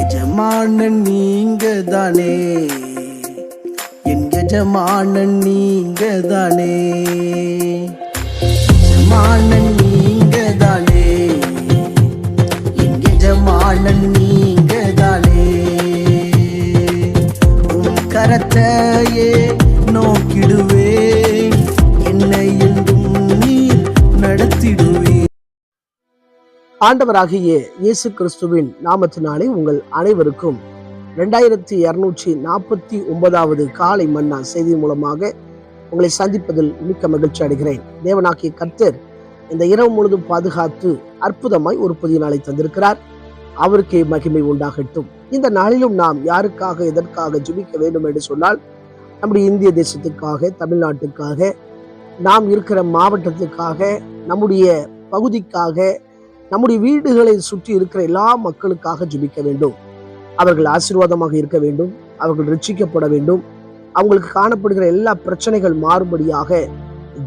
எஜமானன் நீங்க தானே, என் எஜமானன் நீங்க தானே, எஜமானன் நீங்க தானே, என் எஜமானன் நீங்க தானே. உன் கரத்தையே நோக்கிடுவே, என்னை என்றும் நீர் நடத்திடுவே. ஆண்டவராகிய இயேசு கிறிஸ்துவின் நாமத்தினாலே உங்கள் அனைவருக்கும் 2249வது காலை மன்னா செய்தி மூலமாக உங்களை சந்திப்பதில் மிக்க மகிழ்ச்சி அடைகிறேன். தேவனாகிய கர்த்தர் இந்த இரவு முழுதும் பாதுகாத்து அற்புதமாய் ஒரு புதிய நாளை தந்திருக்கிறார். அவருக்கே மகிமை உண்டாகட்டும். இந்த நாளிலும் நாம் யாருக்காக எதற்காக ஜெபிக்க வேண்டும் என்று சொன்னால், நம்முடைய இந்திய தேசத்துக்காக, தமிழ்நாட்டுக்காக, நாம் இருக்கிற மாவட்டத்துக்காக, நம்முடைய பகுதிக்காக, நம்முடைய வீடுகளை சுற்றி இருக்கிற எல்லா மக்களுக்காக ஜெபிக்க வேண்டும். அவர்கள் ஆசீர்வாதமாக இருக்க வேண்டும், அவர்கள் ரட்சிக்கப்பட வேண்டும், அவங்களுக்கு காணப்படுகிற எல்லா பிரச்சனைகள் மாறுபடியாக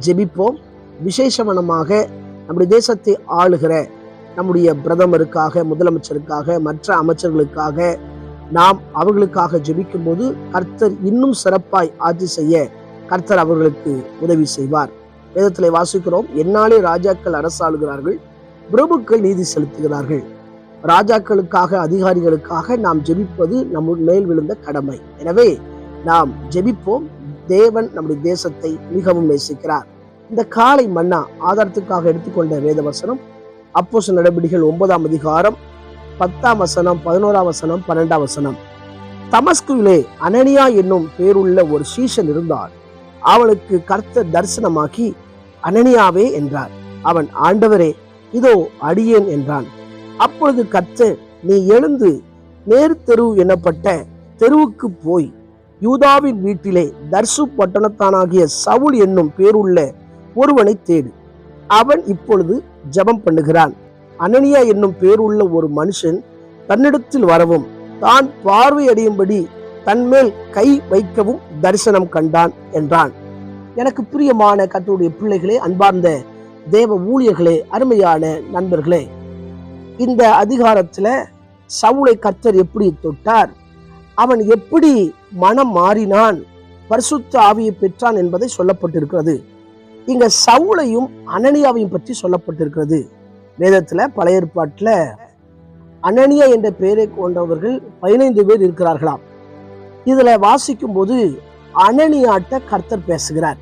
ஜெபிப்போம். விசேஷமனமாக நம்முடைய தேசத்தை ஆளுகிற நம்முடைய பிரதமருக்காக, முதலமைச்சருக்காக, மற்ற அமைச்சர்களுக்காக நாம் அவர்களுக்காக ஜெபிக்கும் போது கர்த்தர் இன்னும் சிறப்பாய் ஆட்சி செய்ய கர்த்தர் அவர்களுக்கு உதவி செய்வார். வேதத்திலே வாசிக்கிறோம், என்னாலே ராஜாக்கள் அரசாளுகிறார்கள், பிரபுக்கள் நீதி செலுத்துகிறார்கள். ராஜாக்களுக்காக, அதிகாரிகளுக்காக நாம் ஜெபிப்பது நம்ம மேல் விழுந்த கடமை. எனவே நாம் ஜெபிப்போம். தேவன் நம்முடைய தேசத்தை மிகவும் நேசிக்கிறார். இந்த காலை மன்னா ஆதாரத்துக்காக எடுத்துக்கொண்ட வேத வசனம் அப்போஸ்தலர் நடபடிகள் 9ஆம் அதிகாரம் 10ஆம் வசனம், 11ஆம் வசனம், 12ஆம் வசனம். தமஸ்குவிலே அனனியா என்னும் பேருள்ள ஒரு சீஷன் இருந்தார். அவனுக்கு கர்த்தர் தரிசனமாக்கி, அனனியாவே என்றார். அவன், ஆண்டவரே, இதோ அடியேன் என்றான். அப்பொழுது கர்த்தர், நீ எழுந்து நேர் தெரு எனப்பட்ட தெருவுக்கு போய் யூதாவின் வீட்டிலே தர்சு பட்டணத்தானாகிய சவுல் என்னும் பேருள்ள ஒருவனை தேடு. அவன் இப்பொழுது ஜெபம் பண்ணுகிறான். அனனியா என்னும் பேருள்ள ஒரு மனுஷன் தன்னிடத்தில் வரவும் தான் பார்வை அடையும்படி தன்மேல் கை வைக்கவும் தரிசனம் கண்டான் என்றான். எனக்கு பிரியமான கர்த்தருடைய பிள்ளைகளே, அன்பார்ந்த தேவ ஊழியர்களே, அருமையான நண்பர்களே, இந்த அதிகாரத்துல சவுலை கர்த்தர் எப்படி தொட்டார், அவன் எப்படி மனம் மாறினான், பரிசுத்த ஆவியை பெற்றான் என்பதை சொல்லப்பட்டிருக்கிறது. இங்க சவுலையும் அனனியாவையும் பற்றி சொல்லப்பட்டிருக்கிறது. வேதத்துல பழைய ஏற்பாட்டுல அனனியா என்ற பெயரை கொண்டவர்கள் 15 பேர் இருக்கிறார்களாம். இதுல வாசிக்கும் போது அனனியாட்ட கர்த்தர் பேசுகிறார்.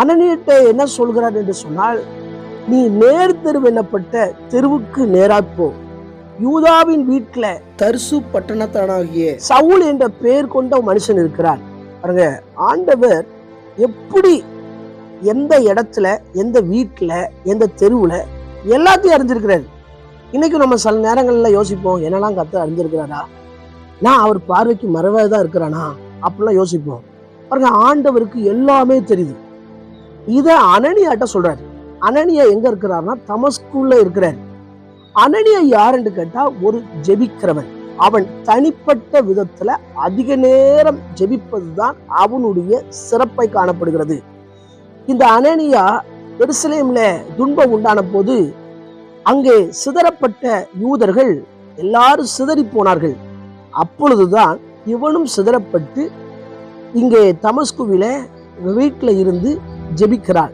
அனனியிட்ட என்ன சொல்கிறார் என்று சொன்னால், நீ நேர் தெரு எனப்பட்ட தெருவுக்கு நேராப்போ, யூதாவின் வீட்டுல தர்சு பட்டணத்தானாகிய சவுல் என்ற பெயர் கொண்ட மனுஷன் இருக்கிறார். பாருங்க, ஆண்டவர் எப்படி எந்த இடத்துல, எந்த வீட்டுல, எந்த தெருவுல எல்லாத்தையும் அறிஞ்சிருக்கிறார். இன்னைக்கு நம்ம சில நேரங்கள்ல யோசிப்போம், என்னெல்லாம் கர்த்தர் அறிஞ்சிருக்கிறாரா, நான் அவர் பார்வைக்கு மறைவாதான் இருக்கிறானா அப்படிலாம் யோசிப்போம். பாருங்க, ஆண்டவருக்கு எல்லாமே தெரியுது. இத அனனியாட்ட சொல்றாரு. அனனியா எங்க இருக்கிறார்னா தமஸ்குல இருக்கிறார். அனனியா யாருன்னு கேட்டா ஒரு ஜெபிக்கிறவன். அவன் தனிப்பட்ட விதத்துல அதிக நேரம் ஜெபிப்பதுதான் அவனுடைய சிறப்பை காணப்படுகிறது. இந்த அனனியா எருசலேம்ல துன்பம் உண்டான போது அங்கே சிதறப்பட்ட யூதர்கள் எல்லாரும் சிதறி போனார்கள். அப்பொழுதுதான் இவனும் சிதறப்பட்டு இங்கே தமஸ்குவில வீட்டுல இருந்து ஜெபிக்கிறார்.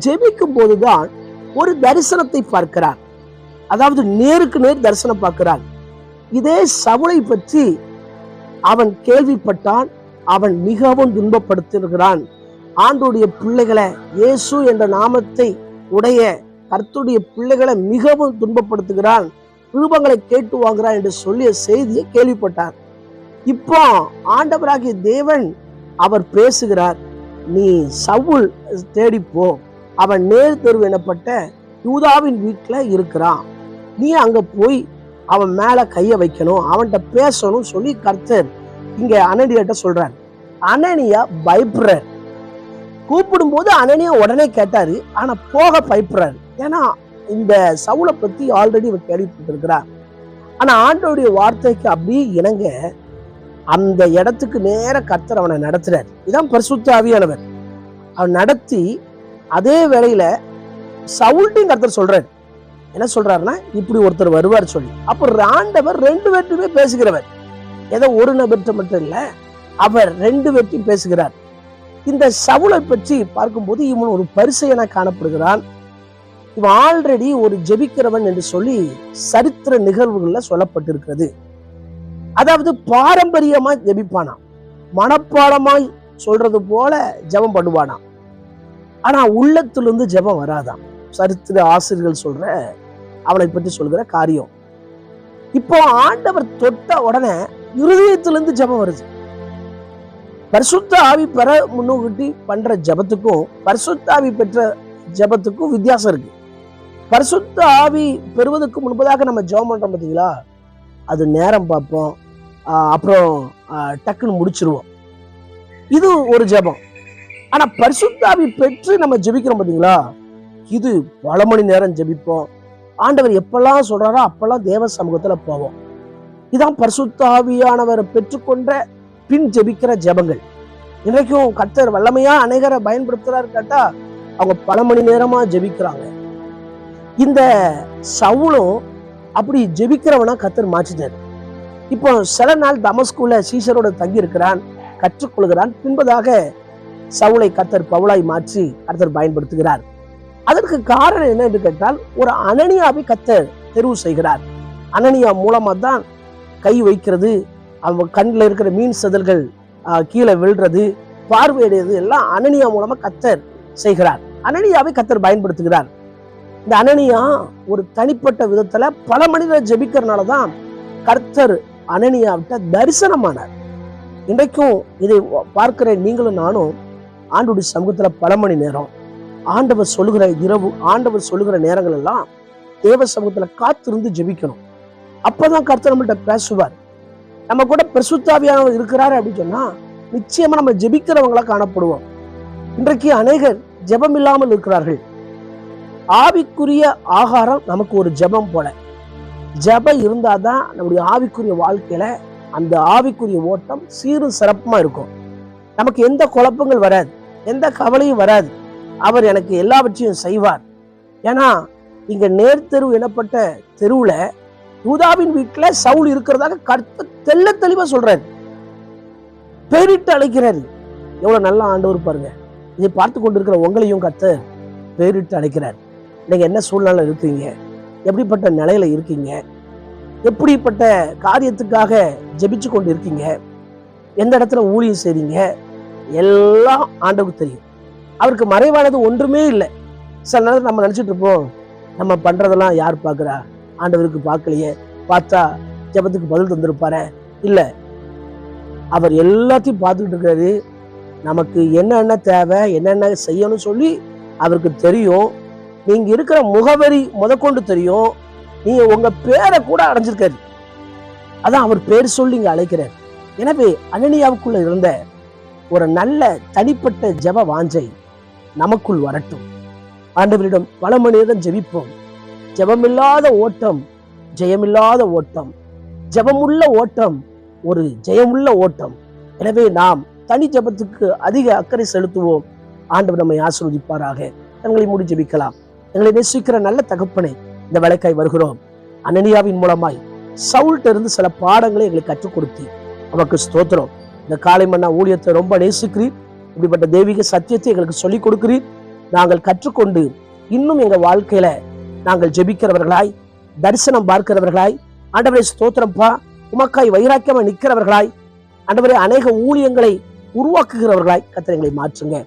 ஜெபிக்கும் போதுதான் ஒரு தரிசனத்தை பார்க்கிறார். அதாவது நேருக்கு நேர் தரிசனம் பார்க்கிறார். இதே சவுலை பற்றி அவன் கேள்விப்பட்டான். அவன் மிகவும் துன்பப்படுத்துகிறான். ஆண்டவருடைய பிள்ளைகளை, இயேசு என்ற நாமத்தை உடைய கர்த்தருடைய பிள்ளைகளை மிகவும் துன்பப்படுத்துகிறான், ரூபங்களை கேட்டு வாங்குறான் என்று சொல்லிய செய்தியை கேள்விப்பட்டார். இப்போ ஆண்டவராகிய தேவன் அவர் பேசுகிறார், நீ சவுல் தேடிப்போ, அவன் நேர் தெரு எனப்பட்ட யூதாவின் வீட்டுல இருக்கிறான், நீ அங்க போய் அவன் மேல கைய வைக்கணும், அவன்கிட்ட பேசணும் சொல்லி கர்த்தர் இங்க அனனியாட்ட சொல்றார். அனனியா பயப்படுறார். கூப்பிடும் போது அனனியா உடனே கேட்டாரு, ஆனா போக பயப்படுறாரு. ஏன்னா இந்த சவுலை பத்தி ஆல்ரெடி இவர் கேள்விப்பட்டிருக்கிறார். ஆனா ஆண்டவருடைய வார்த்தைக்கு அப்படி இணங்க அந்த இடத்துக்கு நேர கர்த்தர் அவனை நடத்துறார். இதான் பரிசுத்த ஆவியானவர். அவன் நடத்தி அதே வேளையில சவுல்ட்டையும் கர்த்தர் சொல்றாரு, என்ன சொல்றாருன்னா, இப்படி ஒருத்தர் வருவார் சொல்லி. அப்ப ஆண்டவர் 2 பேர்ட்டுமே பேசுகிறவர். ஏதோ ஒரு நபர்கிட்ட மட்டும் இல்ல, அவர் 2 பேர்ட்டையும் பேசுகிறார். இந்த சவுலை பற்றி பார்க்கும்போது இவன் ஒரு பரிசேயனா காணப்படுகிறான். இவன் ஆல்ரெடி ஒரு ஜெபிக்கிறவன் என்று சொல்லி சரித்திர நிகழ்வுகள்ல சொல்லப்பட்டிருக்கிறது. அதாவது பாரம்பரியமா ஜெபிப்பானா, மனப்பாடமாய் சொல்றது போல ஜெபம் பண்ணுவானா, ஆனா உள்ளத்திலிருந்து ஜெபம் வராதான். சரித்திர ஆசிரியர்கள் சொல்ற அவனை பற்றி சொல்கிற காரியம். இப்போ ஆண்டவர் தொட்ட உடனே இருதயத்திலிருந்து ஜெபம் வருது. பரிசுத்த ஆவி பெற முன்னோக்கி பண்ற ஜெபத்துக்கும் பரிசுத்த ஆவி பெற்ற ஜெபத்துக்கும் வித்தியாசம் இருக்கு. பரிசுத்த ஆவி பெறுவதற்கு முன்பதாக நம்ம ஜெபம் பண்றோம் பார்த்தீங்களா, அது நேரம் பார்ப்போம், அப்புறம் டக்குன்னு முடிச்சிருவோம். இது ஒரு ஜெபம். ஆனா பரிசுத்த ஆவி பெற்று நம்ம ஜெபிக்கிறோம் பார்த்தீங்களா, இது பல மணி நேரம் ஜெபிப்போம். ஆண்டவர் எப்பெல்லாம் சொல்றாரோ அப்பெல்லாம் தேவ சமூகத்துல போவோம். இதான் பரிசுத்த ஆவியானவரை பெற்றுக்கொண்ட பின் ஜெபிக்கிற ஜெபங்கள். இன்றைக்கும் கர்த்தர் வல்லமையா அநேகரை பயன்படுத்துறாரு கேட்டா, அவங்க பல மணி நேரமா ஜெபிக்கிறாங்க. இந்த சவுலும் அப்படி ஜெபிக்கிறவனா கர்த்தர் மாற்றிட்டார். இப்போ சில நாள் தமஸ்குல சீஷரோட தங்கி இருக்கிறான், கற்றுக்கொள்கிறான். பின்பதாக சவுலை கர்த்தர் பவுலாய் மாற்றி கர்த்தர் பயன்படுத்துகிறார். அதற்கு காரணம் என்ன என்று கேட்டால், ஒரு அனனியாவை கர்த்தர் தெரிவு செய்கிறார். அனனியா மூலமா தான் கை வைக்கிறது, அவங்க கண்ணில் இருக்கிற மீன் செதல்கள் கீழே விழுறது, பார்வையடைறது எல்லாம் அனனியா மூலமா கர்த்தர் செய்கிறார். அனனியாவை கர்த்தர் பயன்படுத்துகிறார். இந்த அனனியா ஒரு தனிப்பட்ட விதத்துல பல மனிதர் ஜெபிக்கிறதுனாலதான் கர்த்தர் அனனியாவிட்ட தரிசனமானார். இன்றைக்கும் இதை பார்க்கிற நீங்களும் நானும் ஆண்டவருடைய சமூகத்துல பல மணி நேரம், ஆண்டவர் சொல்லுகிற இரவு, ஆண்டவர் சொல்லுகிற நேரங்கள் எல்லாம் தேவ சமூகத்துல காத்திருந்து ஜெபிக்கணும். அப்பதான் கர்த்தர் நம்மள்ட்ட பேசுவார். நம்ம கூட பரிசுத்த ஆவியானவர் இருக்கிறாரு அப்படின்னு சொன்னா நிச்சயமா நம்ம ஜெபிக்கிறவங்களா காணப்படுவோம். இன்றைக்கு அநேகர் ஜெபம் இல்லாமல் இருக்கிறார்கள். ஆவிக்குரிய ஆகாரம் நமக்கு ஒரு ஜெபம் போல. ஜெபம் இருந்தாதான் நம்முடைய ஆவிக்குரிய வாழ்க்கையில அந்த ஆவிக்குரிய ஓட்டம் சீரும் சிறப்புமா இருக்கும். நமக்கு எந்த குழப்பங்கள் வராது, எந்த கவலையும் வராது. அவர் எனக்கு எல்லாவற்றையும் செய்வார். ஏன்னா இங்க நேர்த்தெருவு எனப்பட்ட தெருவுல யூதாவின் வீட்டுல சவுல் இருக்கிறதாக கர்த்தர் தெள்ள தெளிவா சொல்றாரு, பேரிட்டு அழைக்கிறாரு. எவ்வளவு நல்ல ஆண்டவர் பாருங்க. இதை பார்த்து கொண்டிருக்கிற உங்களையும் கர்த்தர் பேரிட்டு அழைக்கிறார். நீங்க என்ன சூழ்நிலை இருக்கீங்க, எப்படிப்பட்ட நிலையில இருக்கீங்க, எப்படிப்பட்ட காரியத்துக்காக ஜெபிச்சு கொண்டு இருக்கீங்க, எந்த இடத்துல ஊழியம் செய்றீங்க, எல்லாம் ஆண்டவருக்கு தெரியும். அவருக்கு மறைவானது ஒன்றுமே இல்லை. சில நேரம் நம்ம நினைச்சிட்டு இருப்போம், நம்ம பண்றதெல்லாம் யார் பார்க்கிறா, ஆண்டவருக்கு பார்க்கலையே, பார்த்தா ஜெபத்துக்கு பதில் தந்திருப்பாரு. இல்ல, அவர் எல்லாத்தையும் பார்த்துக்கிட்டு இருக்காரு. நமக்கு என்னென்ன தேவை, என்னென்ன செய்யணும்னு சொல்லி அவருக்கு தெரியும். நீங்க இருக்கிற முகவரி முதற்கொண்டு தெரியும். நீங்க உங்க பேரை கூட அடைஞ்சிருக்காரு. அதான் அவர் பேர் சொல்லி இங்க அழைக்கிறார். எனவே அனனியாவுக்குள்ள இருந்த ஒரு நல்ல தனிப்பட்ட ஜெப வாஞ்சை நமக்குள் வரட்டும். ஆண்டவரிடம் பல மணி நேரம் ஜெபிப்போம். ஜெபமில்லாத ஓட்டம் ஜெயமில்லாத ஓட்டம், ஜெபமுள்ள ஓட்டம் ஒரு ஜெயமுள்ள ஓட்டம். எனவே நாம் தனி ஜெபத்துக்கு அதிக அக்கறை செலுத்துவோம். ஆண்டவர் நம்மை ஆசீர்வதிப்பாராக. எங்களை மூடி ஜெபிக்கலாம். எங்களை நேசிக்கிற நல்ல தகப்பனே, இந்த வேலைக்காய் வருகிறோம். அனனியாவின் மூலமாய் சவுல்ட்ட இருந்து சில பாடங்களை எங்களுக்கு கற்றுக் கொடுத்து நமக்கு ஸ்தோத்திரம். இந்த காலை மன்னா ஊழியத்தை ரொம்ப நேசிக்கிறீர். இப்படிப்பட்ட தெய்வீக சத்தியத்தை எங்களுக்கு சொல்லிக் கொடுக்கிறீர். நாங்கள் கற்றுக்கொண்டு இன்னும் எங்க வாழ்க்கையில நாங்கள் ஜெபிக்கிறவர்களாய், தரிசனம் பார்க்கிறவர்களாய், ஆண்டவரே ஸ்தோத்திரம்பா, உமக்காய் வைராக்கியமா நிற்கிறவர்களாய், ஆண்டவரே அநேக ஊழியங்களை உருவாக்குகிறவர்களாய் கர்த்தர் எங்களை மாற்றுங்க.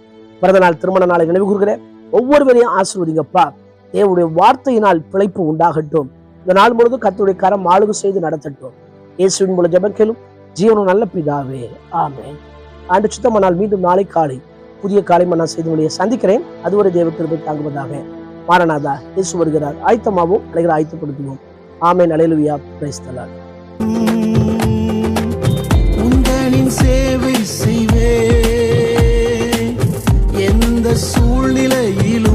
பிறந்த நாள், திருமண நாளை நினைவு கூறுகிற ஒவ்வொருவரையும் ஆசீர்வதிங்கப்பா. தேவனுடைய வார்த்தையினால் பிழைப்பு உண்டாகட்டும். இந்த நாள் முழுவதும் கர்த்தருடைய கரம் ஆளுகை செய்து நடத்தட்டும். இயேசுவின் மூலம் ஜெபம் கேளும் ஜீவனும் நல்ல பிதாவே, ஆமென். ஆண்டு சுத்தமானால் மீண்டும் நாளை காலை புதிய காலை மன்னா செய்திகளை சந்திக்கிறேன். அதுவரை தேவ கிருபை தாங்குவதாக. மாரநாதா, இயேசு வருகிறார். ஆயத்தமாவோம், அனைவரை ஆயத்தப்படுத்துவோம். ஆமென். அல்லேலூயா. Praise the Lord. உங்களின் சேவை செய்வே எந்த சூழ்நிலையிலும்